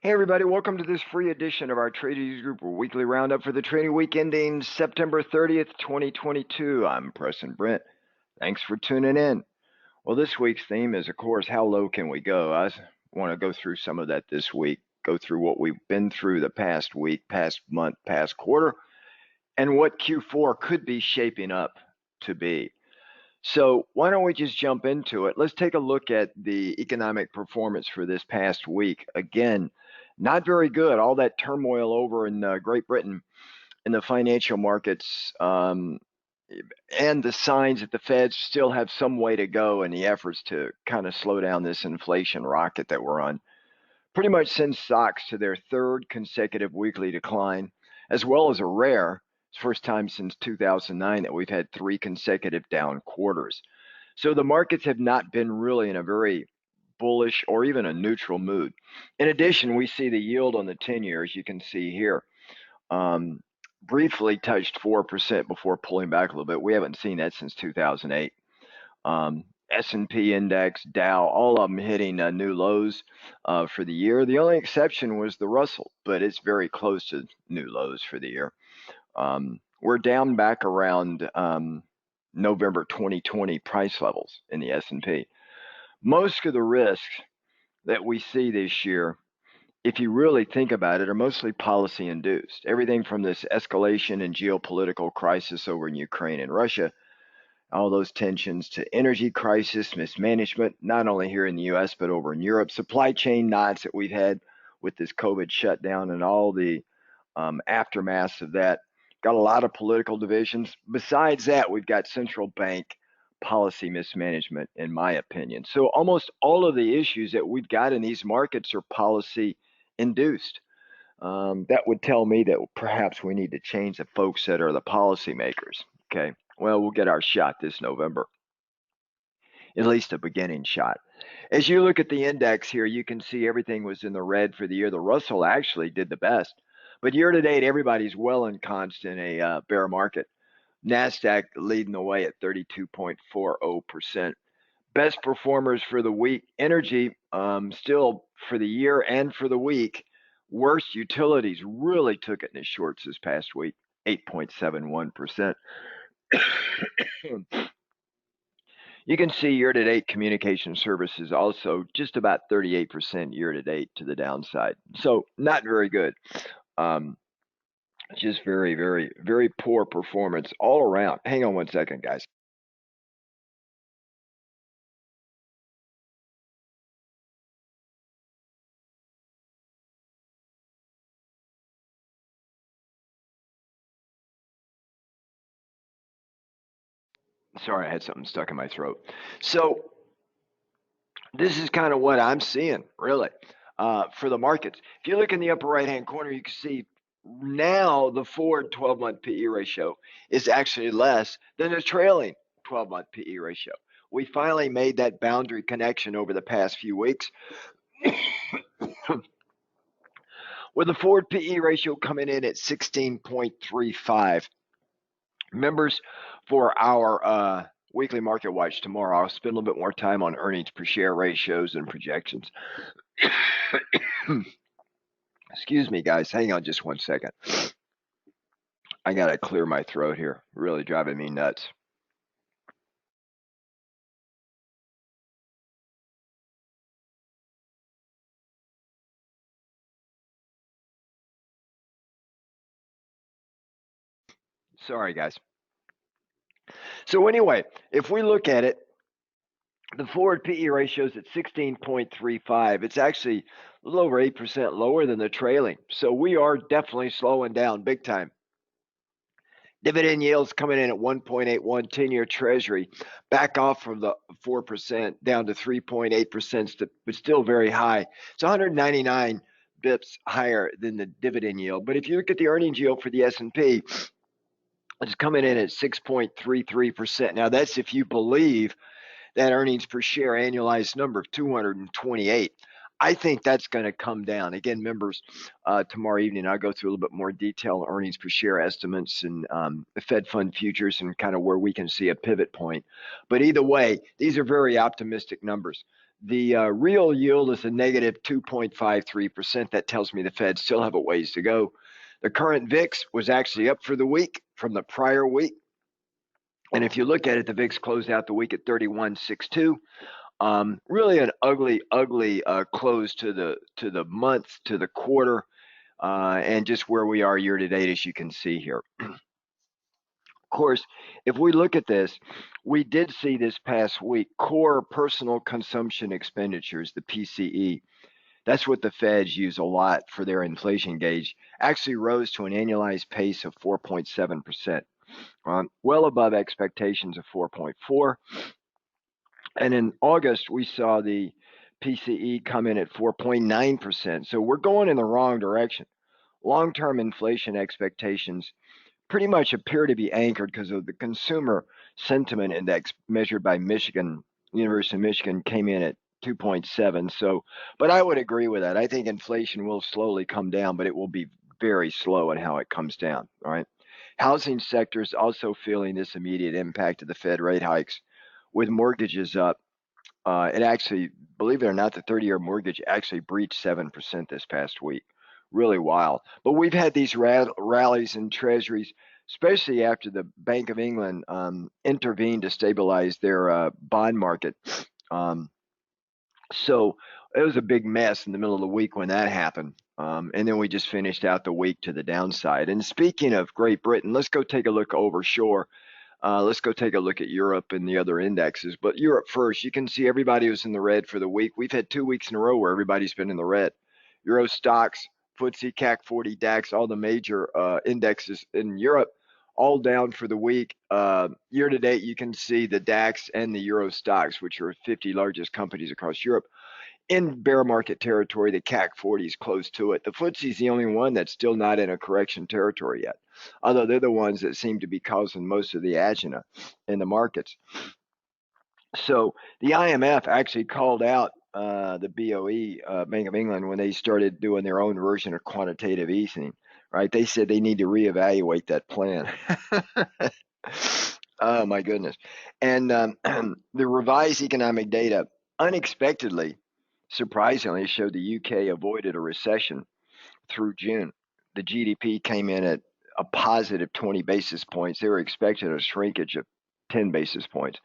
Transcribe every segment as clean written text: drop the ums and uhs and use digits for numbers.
Hey everybody, welcome to this free edition of our Trading Group weekly roundup for the trading week ending September 30th, 2022. I'm Preston Brent. Thanks for tuning in. Well, this week's theme is, of course, how low can we go? I want to go through some of that this week, go through what we've been through the past week, past month, past quarter, and what Q4 could be shaping up to be. So why don't we just jump into it? Let's take a look at the economic performance for this past week. Again, not very good. All that turmoil over in Great Britain in the financial markets, and the signs that the Feds still have some way to go in the efforts to kind of slow down this inflation rocket that we're on. Pretty much sends stocks to their third consecutive weekly decline, as well as a rare first time since 2009 that we've had three consecutive down quarters. So the markets have not been really in a very bullish or even a neutral mood. In addition, we see the yield on the 10-year, as you can see here, briefly touched 4% before pulling back a little bit. We haven't seen that since 2008. S&P index, Dow, all of them hitting new lows for the year. The only exception was the Russell, but it's very close to new lows for the year. We're down back around November 2020 price levels in the S&P. Most of the risks that we see this year, if you really think about it, are mostly policy induced. Everything from this escalation and geopolitical crisis over in Ukraine and Russia, all those tensions, to energy crisis, mismanagement, not only here in the US, but over in Europe, supply chain knots that we've had with this COVID shutdown and all the aftermath of that. Got a lot of political divisions. Besides that, we've got central bank policy mismanagement, in my opinion. So almost all of the issues that we've got in these markets are policy induced. That would tell me that perhaps we need to change the folks that are the policymakers. Okay. Well, we'll get our shot this November, at least a beginning shot. As you look at the index here, you can see everything was in the red for the year. The Russell actually did the best. But year to date, everybody's well ensconced in a bear market. NASDAQ leading the way at 32.40%. Best performers for the week, energy, still for the year and for the week. Worst, utilities really took it in the shorts this past week, 8.71%. You can see year-to-date communication services also just about 38% year-to-date to the downside. So not very good. Just very, very, very poor performance all around. Hang on one second, guys. Sorry, I had something stuck in my throat. So this is kind of what I'm seeing, really, for the markets. If you look in the upper right-hand corner, you can see now the forward 12-month PE ratio is actually less than the trailing 12-month PE ratio. We finally made that boundary connection over the past few weeks. With the forward PE ratio coming in at 16.35. Members, for our weekly market watch tomorrow, I'll spend a little bit more time on earnings per share ratios and projections. Excuse me, guys. Hang on just one second. I got to clear my throat here. Really driving me nuts. Sorry, guys. So anyway, if we look at it, the forward PE ratio is at 16.35. It's actually a little over 8% lower than the trailing. So we are definitely slowing down big time. Dividend yields coming in at 1.81, 10-year Treasury, back off from the 4% down to 3.8%, but still very high. It's 199 bips higher than the dividend yield. But if you look at the earnings yield for the S&P, it's coming in at 6.33%. Now that's if you believe that earnings per share annualized number of 228. I think that's going to come down. Again, members, tomorrow evening, I'll go through a little bit more detail on earnings per share estimates and the Fed fund futures and kind of where we can see a pivot point. But either way, these are very optimistic numbers. The real yield is a negative 2.53%. That tells me the Fed still have a ways to go. The current VIX was actually up for the week from the prior week. And if you look at it, the VIX closed out the week at 31.62. Really an ugly, ugly close to the month, to the quarter, and just where we are year to date, as you can see here. Of course, if we look at this, we did see this past week core personal consumption expenditures, the PCE. That's what the Feds use a lot for their inflation gauge, actually rose to an annualized pace of 4.7%, well above expectations of 4.4. And in August, we saw the PCE come in at 4.9%. So we're going in the wrong direction. Long-term inflation expectations pretty much appear to be anchored because of the consumer sentiment index measured by University of Michigan came in at 2.7. So, but I would agree with that. I think inflation will slowly come down, but it will be very slow in how it comes down. All right. Housing sector is also feeling this immediate impact of the Fed rate hikes with mortgages up. It actually, believe it or not, the 30-year mortgage actually breached 7% this past week. Really wild. But we've had these rallies in treasuries, especially after the Bank of England intervened to stabilize their bond market. So it was a big mess in the middle of the week when that happened. And then we just finished out the week to the downside. And speaking of Great Britain, let's go take a look over shore. Let's go take a look at Europe and the other indexes. But Europe first, you can see everybody was in the red for the week. We've had 2 weeks in a row where everybody's been in the red. Euro stocks, FTSE, CAC 40, DAX, all the major indexes in Europe, all down for the week. Year to date, you can see the DAX and the Euro stocks, which are 50 largest companies across Europe, in bear market territory. The CAC 40 is close to it. The FTSE is the only one that's still not in a correction territory yet, although they're the ones that seem to be causing most of the agita in the markets. So the IMF actually called out the BOE, Bank of England, when they started doing their own version of quantitative easing, right? They said they need to reevaluate that plan. Oh, my goodness. And the revised economic data unexpectedly, surprisingly, showed the UK avoided a recession through June. The GDP came in at a positive 20 basis points. They were expecting a shrinkage of 10 basis points.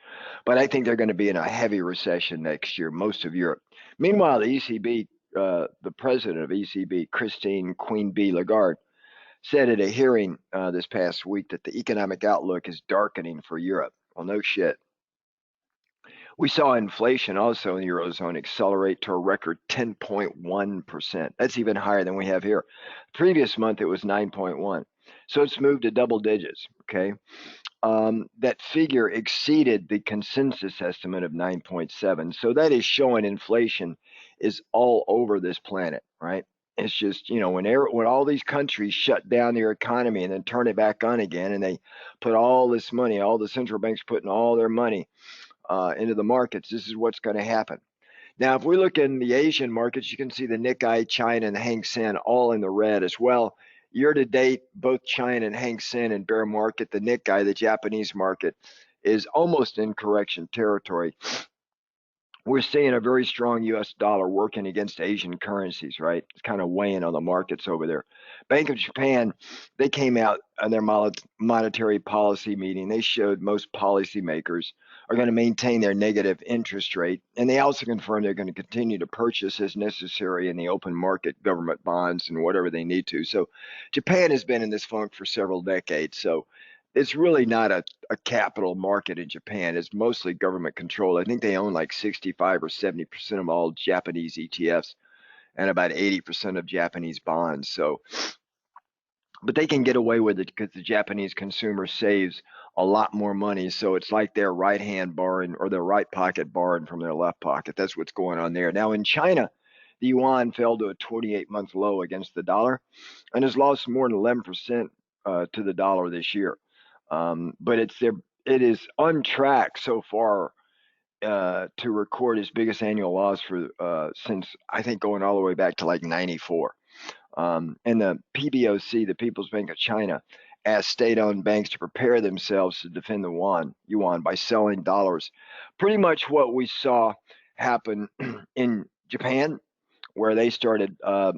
But I think they're going to be in a heavy recession next year, most of Europe. Meanwhile, the ECB, the president of ECB, Christine Queen B. Lagarde, said at a hearing this past week that the economic outlook is darkening for Europe. Well, no shit. We saw inflation also in the Eurozone accelerate to a record 10.1%. That's even higher than we have here. Previous month, it was 9.1. So it's moved to double digits, okay? That figure exceeded the consensus estimate of 9.7. So that is showing inflation is all over this planet, right? It's just, when all these countries shut down their economy and then turn it back on again, and they put all this money, all the central banks putting all their money into the markets, this is what's going to happen. Now, if we look in the Asian markets, you can see the Nikkei, China, and the Hang Seng all in the red as well. Year to date, both China and Hang Seng in bear market. The Nikkei, the Japanese market, is almost in correction territory. We're seeing a very strong U.S. dollar working against Asian currencies, right? It's kind of weighing on the markets over there. Bank of Japan, they came out on their monetary policy meeting. They showed most policymakers are going to maintain their negative interest rate. And they also confirmed they're going to continue to purchase as necessary in the open market government bonds and whatever they need to. So Japan has been in this funk for several decades. So it's really not a capital market in Japan. It's mostly government controlled. I think they own like 65 or 70% of all Japanese ETFs and about 80% of Japanese bonds. So, but they can get away with it because the Japanese consumer saves a lot more money. So it's like their right hand borrowing or their right pocket borrowing from their left pocket. That's what's going on there. Now in China, the yuan fell to a 28-month low against the dollar and has lost more than 11% to the dollar this year. But it is on track so far to record its biggest annual loss for since I think going all the way back to like '94. And the PBOC, the People's Bank of China, asked state-owned banks to prepare themselves to defend the yuan by selling dollars. Pretty much what we saw happened in Japan, where they started uh,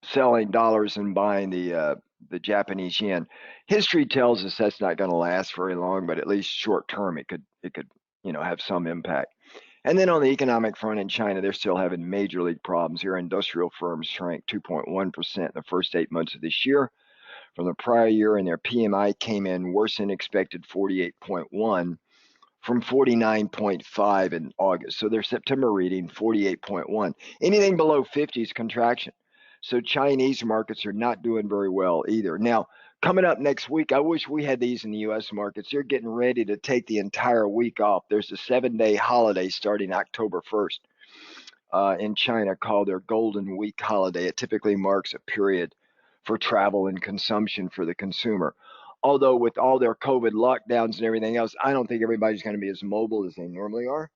selling dollars and buying the Japanese yen. History tells us that's not going to last very long, but at least short term, it could have some impact. And then on the economic front in China, they're still having major league problems here. Industrial firms shrank 2.1% in the first 8 months of this year from the prior year, and their PMI came in worse than expected, 48.1 from 49.5 in August. So their September reading, 48.1. Anything below 50 is contraction. So Chinese markets are not doing very well either. Now, coming up next week, I wish we had these in the U.S. markets. They're getting ready to take the entire week off. There's a 7-day holiday starting October 1st in China called their Golden Week holiday. It typically marks a period for travel and consumption for the consumer. Although with all their COVID lockdowns and everything else, I don't think everybody's going to be as mobile as they normally are.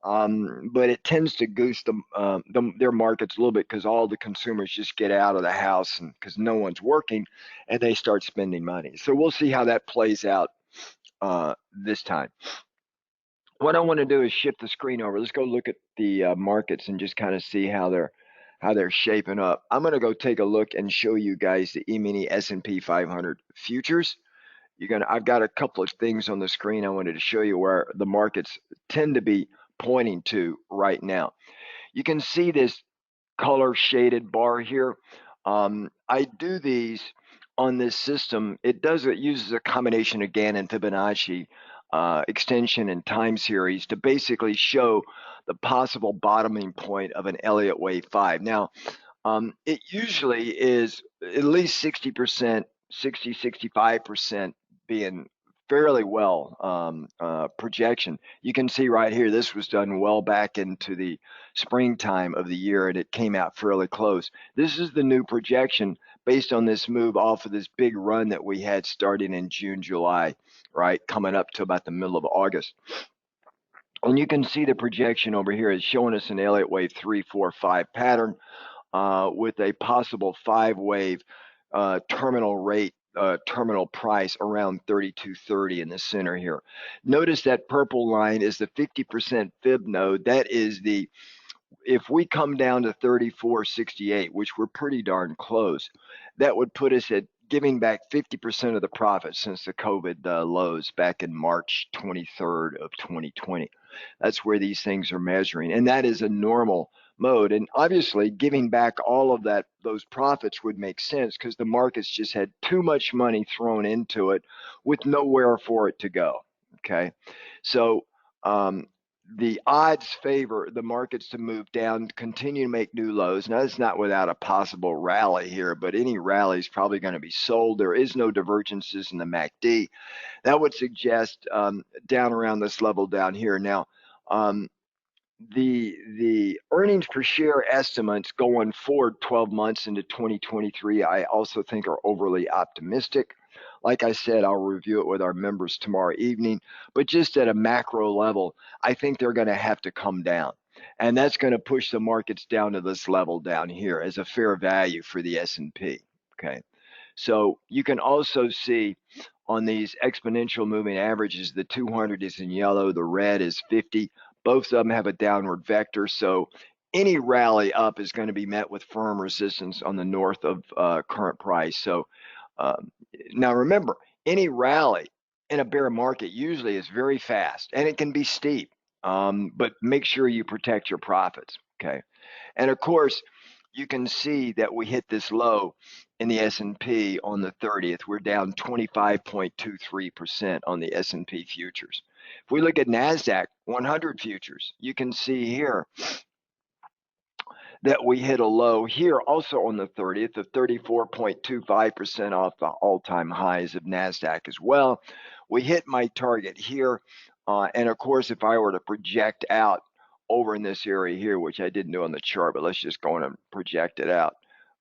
But it tends to goose their markets a little bit because all the consumers just get out of the house and because no one's working and they start spending money. So we'll see how that plays out this time. What I want to do is shift the screen over. Let's go look at the markets and just kind of see how they're shaping up. I'm going to go take a look and show you guys the E-mini S&P 500 futures. I've got a couple of things on the screen I wanted to show you where the markets tend to be pointing to right now. You can see this color shaded bar here. I do these on this system. It uses a combination of Gann and Fibonacci extension and time series to basically show the possible bottoming point of an Elliott wave 5. Now, it usually is at least 60%, 65% being fairly well projection. You can see right here, this was done well back into the springtime of the year, and it came out fairly close. This is the new projection based on this move off of this big run that we had starting in June, July, right, coming up to about the middle of August. And you can see the projection over here is showing us an Elliott wave 3, 4, 5 pattern with a possible 5-wave terminal rate, terminal price around 32.30 in the center here. Notice that purple line is the 50% fib node. That is if we come down to 34.68, which we're pretty darn close, that would put us at giving back 50% of the profit since the COVID lows back in March 23rd of 2020. That's where these things are measuring, and that is a normal mode. And obviously, giving back all of those profits would make sense because the markets just had too much money thrown into it with nowhere for it to go. Okay, so the odds favor the markets to move down, continue to make new lows. Now, it's not without a possible rally here, but any rally is probably going to be sold. There is no divergences in the MACD. That would suggest down around this level down here. Now, the earnings per share estimates going forward 12 months into 2023, I also think are overly optimistic. Like I said, I'll review it with our members tomorrow evening, but just at a macro level, I think they're going to have to come down. And that's going to push the markets down to this level down here as a fair value for the S&P. Okay. So you can also see on these exponential moving averages, the 200 is in yellow, the red is 50. Both of them have a downward vector. So any rally up is going to be met with firm resistance on the north of current price. So now remember, any rally in a bear market usually is very fast and it can be steep, but make sure you protect your profits. Okay. And of course, you can see that we hit this low in the S&P on the 30th. We're down 25.23% on the S&P futures. If we look at NASDAQ 100 futures, you can see here that we hit a low here also on the 30th of 34.25% off the all-time highs of NASDAQ as well. We hit my target here. And of course, if I were to project out over in this area here, which I didn't do on the chart, but let's just go in and project it out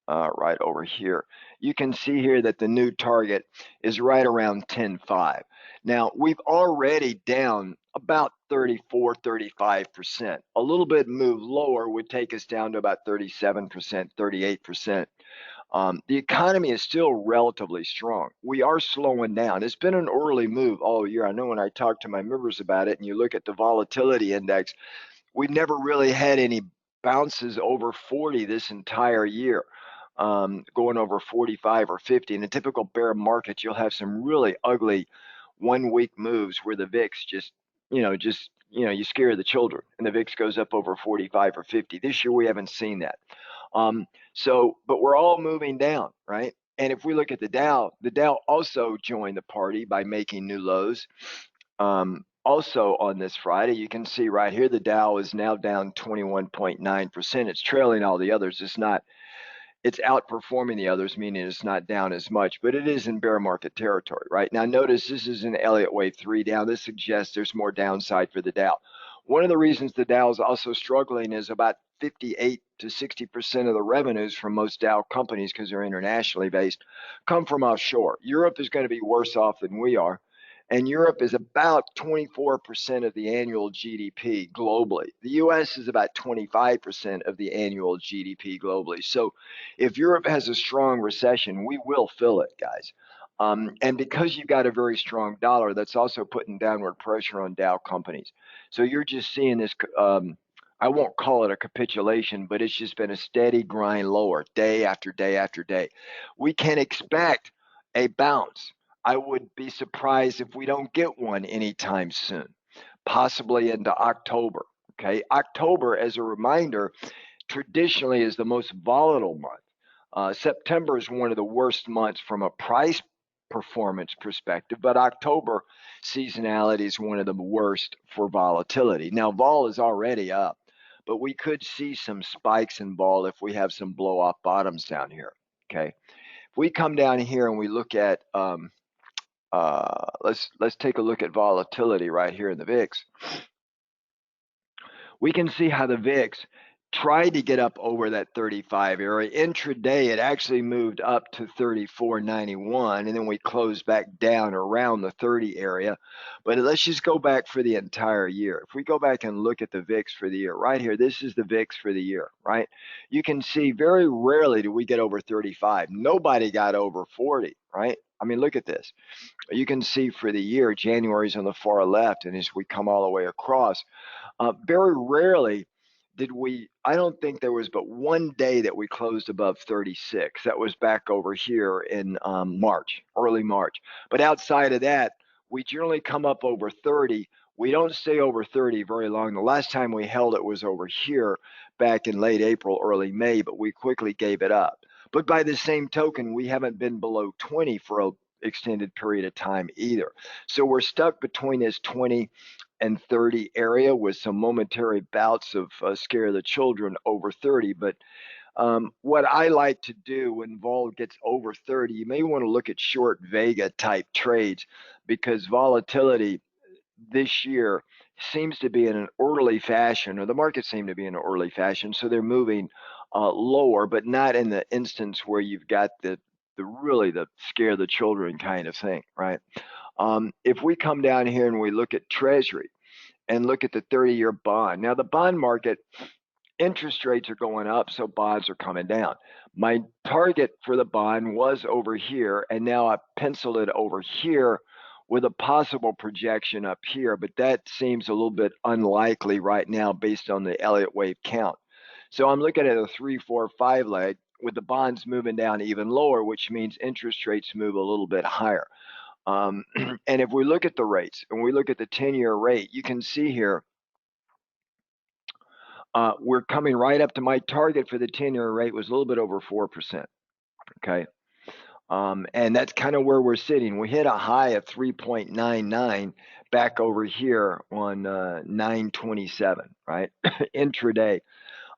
right over here. You can see here that the new target is right around 10.5. Now, we've already down about 34, 35%. A little bit move lower would take us down to about 37%, 38%. The economy is still relatively strong. We are slowing down. It's been an early move all year. I know when I talk to my members about it and you look at the volatility index, we've never really had any bounces over 40 this entire year, going over 45 or 50. In a typical bear market, you'll have some really ugly 1 week moves where the VIX you scare the children and the VIX goes up over 45 or 50. This year we haven't seen that. But we're all moving down, right? And if we look at the Dow also joined the party by making new lows. Also on this Friday, you can see right here, the Dow is now down 21.9%. It's trailing all the others. It's outperforming the others, meaning it's not down as much, but it is in bear market territory, right? Now notice this is an Elliott wave 3 down. This suggests there's more downside for the Dow. One of the reasons the Dow is also struggling is about 58 to 60% of the revenues from most Dow companies, because they're internationally based, come from offshore. Europe is going to be worse off than we are. And Europe is about 24% of the annual GDP globally. The US is about 25% of the annual GDP globally. So if Europe has a strong recession, we will feel it, guys. And because you've got a very strong dollar, that's also putting downward pressure on Dow companies. So you're just seeing this, I won't call it a capitulation, but it's just been a steady grind lower day after day after day. We can expect a bounce. I would be surprised if we don't get one anytime soon, possibly into October. Okay, October, as a reminder, traditionally is the most volatile month. September is one of the worst months from a price performance perspective, but October seasonality is one of the worst for volatility. Now, vol is already up, but we could see some spikes in vol if we have some blow off bottoms down here. Okay, if we come down here and we look at let's take a look at volatility right here in the VIX. We can see how the VIX tried to get up over that 35 area. Intraday, it actually moved up to 34.91, and then we closed back down around the 30 area. But let's just go back for the entire year. If we go back and look at the VIX for the year, right here, this is the VIX for the year, right? You can see very rarely do we get over 35. Nobody got over 40, right? I mean, look at this. You can see for the year, January's on the far left, and as we come all the way across, very rarely did we, I don't think there was but one day that we closed above 36. That was back over here in March, early March. But outside of that, we generally come up over 30. We don't stay over 30 very long. The last time we held it was over here back in late April, early May, but we quickly gave it up. But by the same token, we haven't been below 20 for an extended period of time either. So we're stuck between this 20 and 30 area with some momentary bouts of scare the children over 30. But what I like to do when vol gets over 30, you may want to look at short Vega type trades, because volatility this year seems to be in an orderly fashion, or the markets seem to be in an orderly fashion. So they're moving lower, but not in the instance where you've got the really the scare the children kind of thing, right? If we come down here and we look at Treasury and look at the 30-year bond, now the bond market, interest rates are going up, so bonds are coming down. My target for the bond was over here, and now I penciled it over here with a possible projection up here, but that seems a little bit unlikely right now based on the Elliott wave count. So I'm looking at a 3, 4, 5 leg with the bonds moving down even lower, which means interest rates move a little bit higher. And if we look at the rates and we look at the 10-year rate, you can see here we're coming right up to my target for the 10-year rate was a little bit over 4%. Okay. And that's kind of where we're sitting. We hit a high of 3.99 back over here on 9/27, right? Intraday.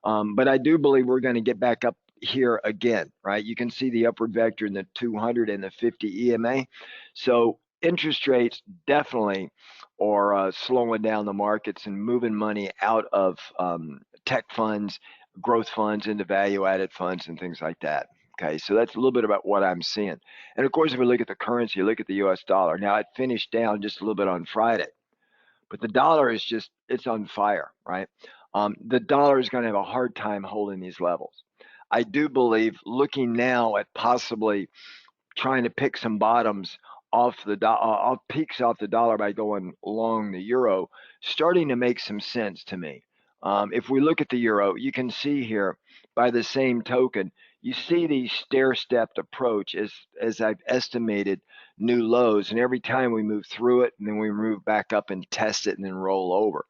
But I do believe we're going to get back up here again, right? You can see the upward vector in the 200 and the 50 EMA. So interest rates definitely are slowing down the markets and moving money out of tech funds, growth funds into value-added funds and things like that. Okay, so that's a little bit about what I'm seeing. And of course, if we look at the currency, look at the US dollar. Now, it finished down just a little bit on Friday, but the dollar is just, it's on fire, right? The dollar is going to have a hard time holding these levels. I do believe, looking now at possibly trying to pick some bottoms off the peaks off the dollar by going long the euro, starting to make some sense to me. If we look at the euro, you can see here by the same token, you see the stair-stepped approach as I've estimated new lows, and every time we move through it, and then we move back up and test it, and then roll over.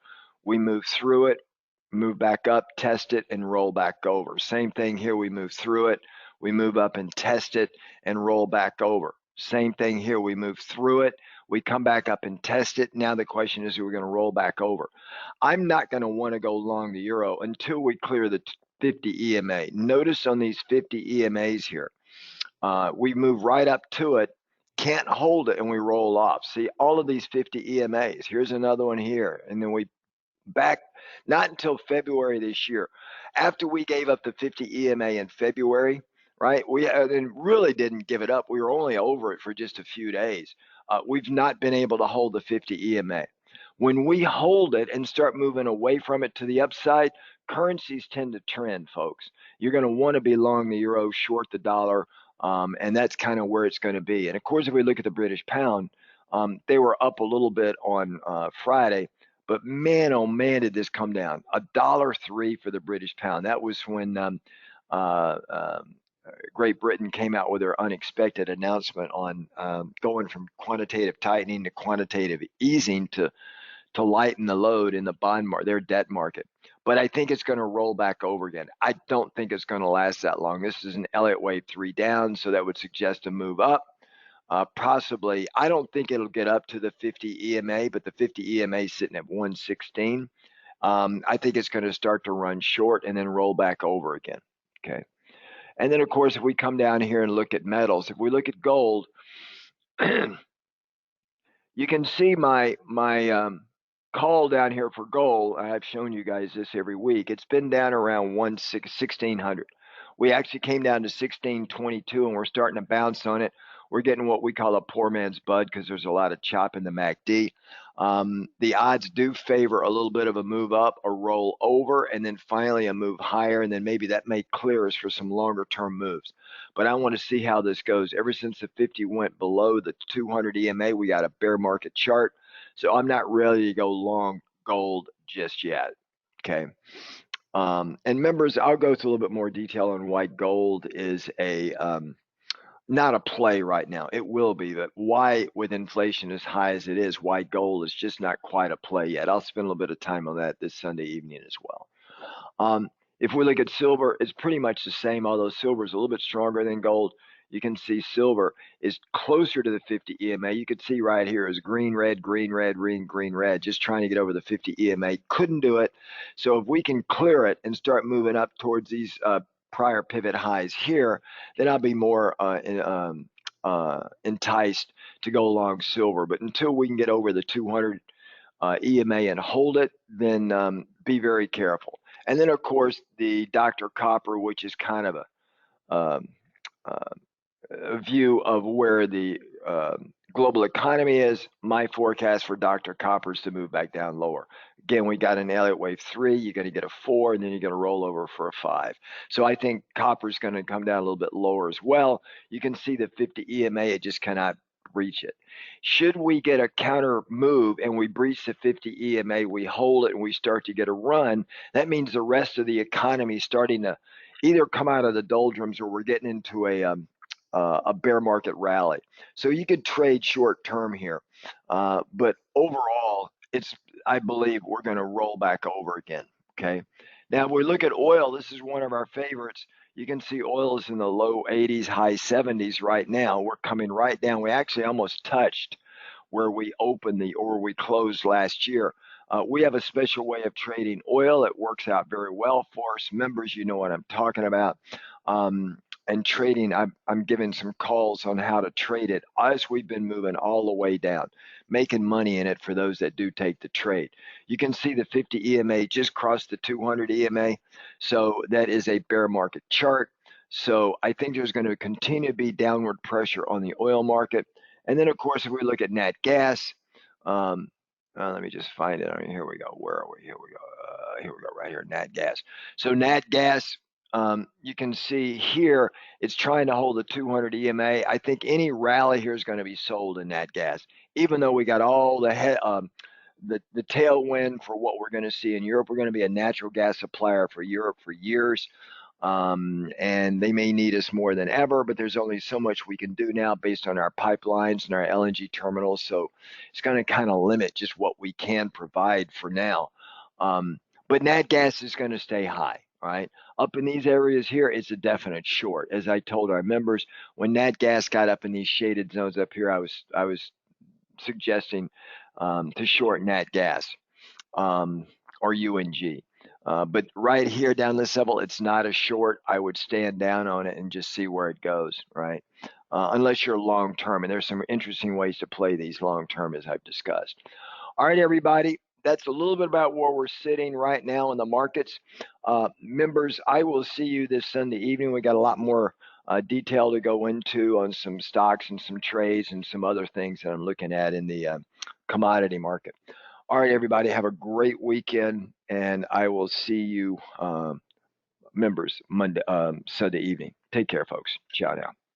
We move through it, move back up, test it, and roll back over. Same thing here. We move through it, we move up and test it, and roll back over. Same thing here. We move through it, we come back up and test it. Now the question is, we're going to roll back over. I'm not going to want to go long the euro until we clear the 50 EMA. Notice on these 50 EMAs here, we move right up to it, can't hold it, and we roll off. See, all of these 50 EMAs. Here's another one here, and then we back not until February this year. After we gave up the 50 EMA in February, right? We then really didn't give it up. We were only over it for just a few days. We've not been able to hold the 50 EMA. When we hold it and start moving away from it to the upside, currencies tend to trend, folks. You're going to want to be long the euro, short the dollar, and that's kind of where it's going to be. And of course, if we look at the British pound, they were up a little bit on Friday, but man, oh man, did this come down. $1.03 for the British pound. That was when uh, um, Great Britain came out with their unexpected announcement on going from quantitative tightening to quantitative easing to lighten the load in the bond market, their debt market. But I think it's going to roll back over again. I don't think it's going to last that long. This is an Elliott wave 3 down, so that would suggest a move up. Possibly, I don't think it'll get up to the 50 EMA, but the 50 EMA is sitting at 116. I think it's going to start to run short and then roll back over again. Okay. And then, of course, if we come down here and look at metals, if we look at gold, you can see my call down here for gold. I've shown you guys this every week. It's been down around 1600. We actually came down to 1622, and we're starting to bounce on it. We're getting what we call a poor man's bud because there's a lot of chop in the MACD. The odds do favor a little bit of a move up, a roll over, and then finally a move higher, and then maybe that may clear us for some longer term moves. But I want to see how this goes. Ever since the 50 went below the 200 EMA, we got a bear market chart. So I'm not ready to go long gold just yet. Okay. And members, I'll go through a little bit more detail on why gold is a not a play right now. It will be, but why, with inflation as high as it is, why gold is just not quite a play yet. I'll spend a little bit of time on that this Sunday evening as well. If we look at silver, it's pretty much the same, although silver is a little bit stronger than gold. You can see silver is closer to the 50 EMA. You can see right here is green, red, green, red, green, green, red, just trying to get over the 50 EMA. Couldn't do it. So if we can clear it and start moving up towards these prior pivot highs here, then I'll be more enticed to go along silver. But until we can get over the 200 EMA and hold it, then be very careful. And then, of course, the Dr. Copper, which is kind of um, a view of where the global economy is. My forecast for Dr. Copper is to move back down lower. Again, we got an Elliott wave 3, you're going to get a 4, and then you're going to roll over for a 5. So I think copper is going to come down a little bit lower as well. You can see the 50 EMA, it just cannot breach it. Should we get a counter move and we breach the 50 EMA, we hold it and we start to get a run, that means the rest of the economy is starting to either come out of the doldrums or we're getting into a bear market rally. So you could trade short term here. But overall, I believe we're going to roll back over again. Okay. Now, if we look at oil, this is one of our favorites. You can see oil is in the low 80s, high 70s right now. We're coming right down. We actually almost touched where we opened or we closed last year. We have a special way of trading oil. It works out very well for us. Members, you know what I'm talking about. And trading, I'm giving some calls on how to trade it as we've been moving all the way down, making money in it for those that do take the trade. You can see the 50 EMA just crossed the 200 EMA. So that is a bear market chart. So I think there's going to continue to be downward pressure on the oil market. And then, of course, if we look at nat gas, let me just find it. Here we go. Where are we? Here we go. Here we go. Right here, nat gas. So nat gas, you can see here, it's trying to hold the 200 EMA. I think any rally here is going to be sold in nat gas, even though we got all the tailwind for what we're going to see in Europe. We're going to be a natural gas supplier for Europe for years. And they may need us more than ever, but there's only so much we can do now based on our pipelines and our LNG terminals. So it's going to kind of limit just what we can provide for now. But nat gas is going to stay high, right? Up in these areas here, it's a definite short. As I told our members, when nat gas got up in these shaded zones up here, I was suggesting to short nat gas or UNG. But right here down this level, it's not a short. I would stand down on it and just see where it goes, right? Unless you're long term, and there's some interesting ways to play these long term, as I've discussed. All right, everybody, that's a little bit about where we're sitting right now in the markets. Members, I will see you this Sunday evening. We got a lot more detail to go into on some stocks and some trades and some other things that I'm looking at in the commodity market. All right, everybody, have a great weekend, and I will see you, members, Sunday evening. Take care, folks. Ciao now.